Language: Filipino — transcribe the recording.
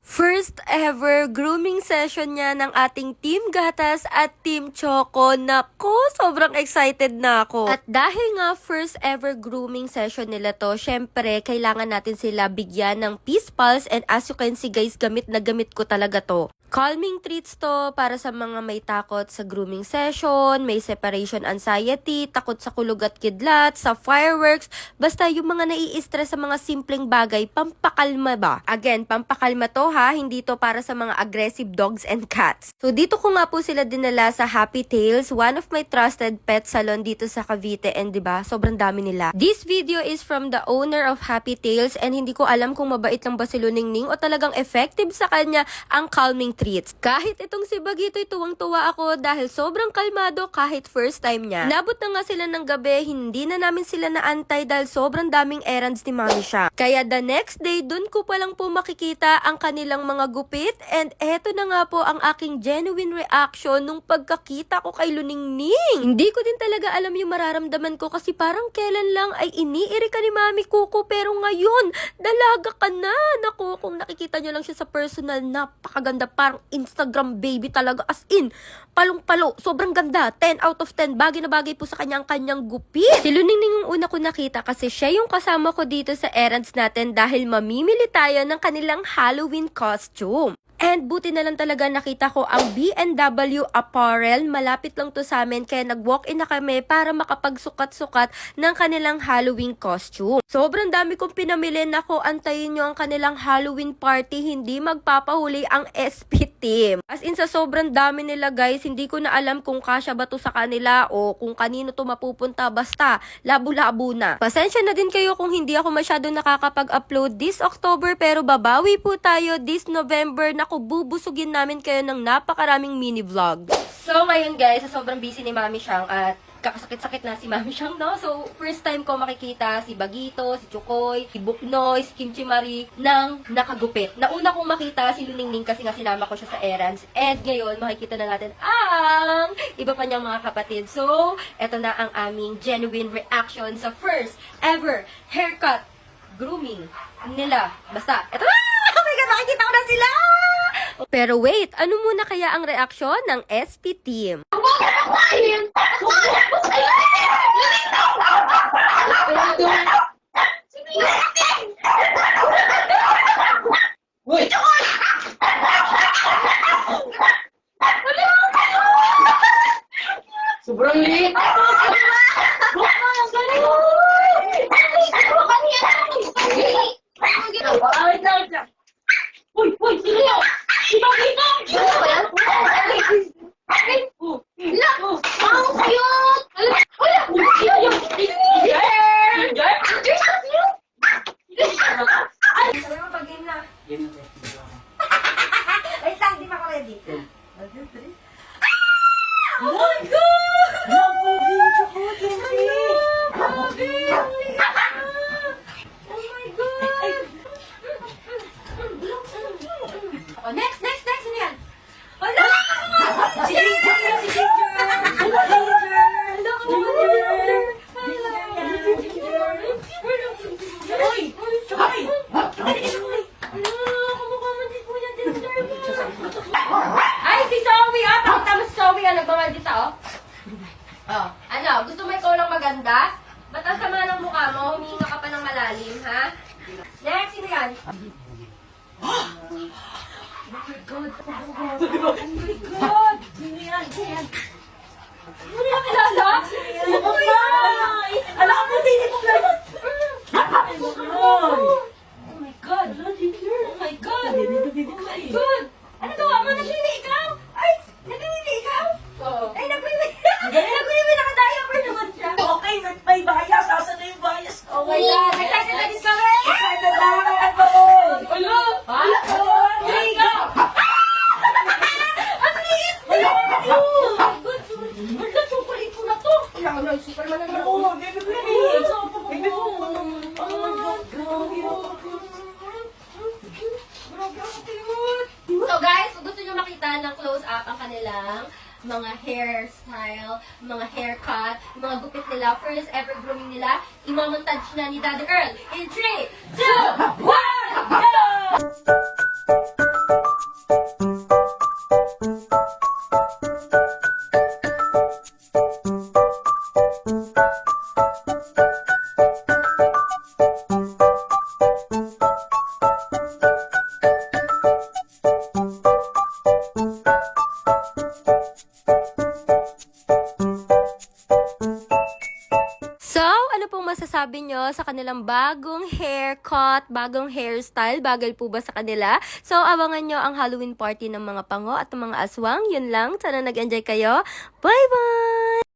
First ever grooming session niya ng ating Team Gatas at Team Choco. Nako, sobrang excited na ako. At dahil nga first ever grooming session nila to, syempre, kailangan natin sila bigyan ng Peace Pulse. And as you can see guys, gamit na gamit ko talaga to. Calming treats to para sa mga may takot sa grooming session, may separation anxiety, takot sa kulog at kidlat, sa fireworks, basta yung mga nai-stress sa mga simpleng bagay, pampakalma ba? Again, pampakalma to ha, hindi to para sa mga aggressive dogs and cats. So dito ko nga po sila dinala sa Happy Tales, one of my trusted pet salon dito sa Cavite, and diba, sobrang dami nila. This video is from the owner of Happy Tales and hindi ko alam kung mabait lang ba si Luningning o talagang effective sa kanya ang calming treats. Kahit itong si Bagito'y tuwang-tuwa ako dahil sobrang kalmado kahit first time niya. Nabot na nga sila ng gabi, hindi na namin sila naantay dahil sobrang daming errands ni Mami siya. Kaya the next day, dun ko pa lang po makikita ang kanilang mga gupit, and eto na nga po ang aking genuine reaction nung pagkakita ko kay Luningning. Hindi ko din talaga alam yung mararamdaman ko kasi parang kailan lang ay iniiri ka ni Mami Kuko, pero ngayon, dalaga ka na. Naku, kung nakikita nyo lang siya sa personal, napakaganda, parang Instagram baby talaga, as in, palong-palo, sobrang ganda, 10 out of 10, bagay na bagay po sa kanyang gupit. Si Luningning yung una ko nakita kasi siya yung kasama ko dito sa errands natin dahil mamimili tayo ng kanilang Halloween costume. And buti na lang talaga nakita ko ang B&W Apparel. Malapit lang to sa amin kaya nag-walk-in na kami para makapagsukat-sukat ng kanilang Halloween costume. Sobrang dami kong pinamili. Nako, antayin nyo ang kanilang Halloween party. Hindi magpapahuli ang SP team. As in, sa sobrang dami nila guys, hindi ko na alam kung kasya ba to sa kanila o kung kanino to mapupunta. Basta, labo-labo na. Pasensya na din kayo kung hindi ako masyado nakakapag-upload this October, pero babawi po tayo this November. Naku, bubusugin namin kayo ng napakaraming mini vlog. So, ngayon guys, sobrang busy ni Mami Siyang at kakasakit-sakit na si Mami Siyang, no? So, first time ko makikita si Bagito, si Chukoy, si Buknoy, si Kimchi Marie ng nakagupit. Nauna kong makita si Luningning kasi nga sinama ko siya sa errands. And ngayon, makikita na natin ang iba pa niyang mga kapatid. So, eto na ang aming genuine reaction sa first ever haircut grooming nila. Basta, eto na! Oh my God, makikita ko na sila! Pero wait, ano muna kaya ang reaksyon ng SP team? Sobrang liit! Uy! Uy! Sino yun? Si Bagito! Sino ba yan? Hala! Ang cute! Hala! Sino yun? Jen! Jen! Ay! Sabi mo pag-game na. Wait lang, di pa ako ready. Oh my God! Pogi! Chocolate! Grabe! Oh my God! Oh, next! Ano yan? Hala! Si Ginger! Uy! Chocolate! Ay, si Zoe! Pakita mo si Zoe! Nagbamal dito, oh. Oh, ano? Gusto mo ikaw lang maganda? Ba't ang sama ng mukha mo? Huminga ka pa ng malalim, ha? Next, sino yan? Oh my God! Oh my God! Sino yan? Sino yan? Hindi mo niya kilala? Sino ba? Alam ko, hindi mo kilala. Oh my God! Oh my God! Oh my God! Ano gawa mo? Naglili ikaw? Ay! Naglili ikaw? Oo. Ay, naglili! Naglili! Naka-diaper naman siya. Okay, may bias. Asan na yung bias ko? Oh my God! Excited na din kami! Excited na ako! Ulo! Ha? Hey, go! Ang liit na! Wala, chocolate ko na to! Kailangan na yung Superman na naman. Oo, baby ko yan eh. Baby ko. Oh my God, grabe. So guys, kung gusto nyo makita ng close-up ang kanilang mga hairstyle, mga haircut, mga gupit nila, first ever grooming nila, imamontage na ni Daddy Earl in 3, 2, 1, go! ano pong masasabi nyo sa kanilang bagong haircut, bagong hairstyle? Bagal po ba sa kanila? So, abangan nyo ang Halloween party ng mga pango at ng mga aswang. Yun lang. Sana nag-enjoy kayo. Bye-bye!